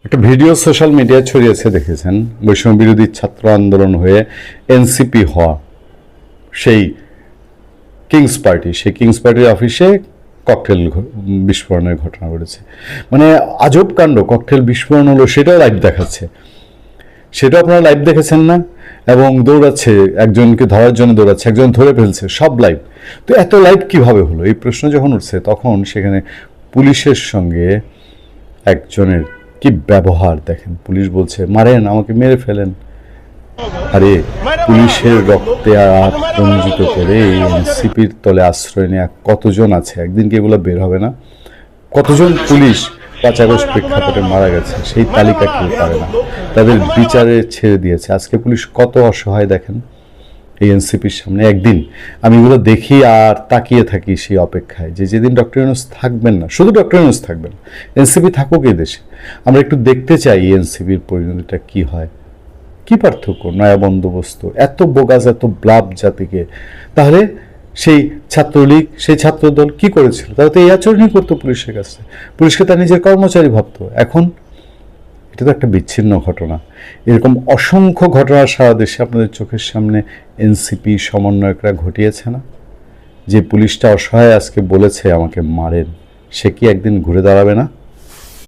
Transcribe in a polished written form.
একটা video social মিডিয়ায় ছড়িয়েছে, দেখেছেন? বৈষম্য বিরোধী ছাত্র আন্দোলন হয়ে এনসিপি হওয়া সেই কিংস পার্টির অফিসে ককটেল বিস্ফোরণের ঘটনা ঘটেছে। মানে আজব কাণ্ড, ককটেল বিস্ফোরণ হলো, সেটাও লাইভ দেখাচ্ছে। সেটা আপনারা লাইভ দেখেছেন না? এবং দৌড়াচ্ছে, একজনকে ধরার জন্য দৌড়াচ্ছে, একজন ধরে ফেলছে, সব লাইভ। তো এত লাইভ কিভাবে হলো, এই প্রশ্ন যখন উঠছে, তখন সেখানে পুলিশের সঙ্গে একজনের কি ব্যবহার দেখেন। পুলিশ বলছে, মারেন, আমাকে মেরে ফেলেন। আরে, পুলিশের রক্তে হাত রঞ্জিত করে এনসিপির তলে আশ্রয় নেওয়া কতজন আছে? একদিন কি এগুলো বের হবে না? কতজন পুলিশ 5 আগস্ট প্রেক্ষাপটে মারা গেছে, সেই তালিকা কেউ পারে না। তাদের বিচারে ছেড়ে দিয়েছে। আজকে পুলিশ কত অসহায় দেখেন এই এনসিপির সামনে। একদিন আমি এগুলো দেখি আর তাকিয়ে থাকি সেই অপেক্ষায়, যে যেদিন ডক্টর ইউনূস থাকবেন না, শুধু ডক্টর ইউনূস থাকবেন, এনসিপি থাকুক এই দেশে, আমরা একটু দেখতে চাই এনসিপির পরিণতিটা কি হয়। কি পার্থক্য নয়া বন্দোবস্ত, এত বোগাস, এত ব্লাব জাতিকে। তাহলে সেই ছাত্রলীগ, সেই ছাত্রদল কি করেছিল? তারা তো এই আচরণই করতো পুলিশের কাছে, পুলিশকে তার নিজের কর্মচারী ভাবতো। এখন এটা তো একটা বিচ্ছিন্ন ঘটনা। এরকম অসংখ্য ঘটনা সারা দেশে আপনাদের চোখের সামনে এনসিপি সমন্বয়করা ঘটিয়েছে না? যে পুলিশটা অসহায় আজকে বলেছে আমাকে মারেন, সে কি একদিন ঘুরে দাঁড়াবে না?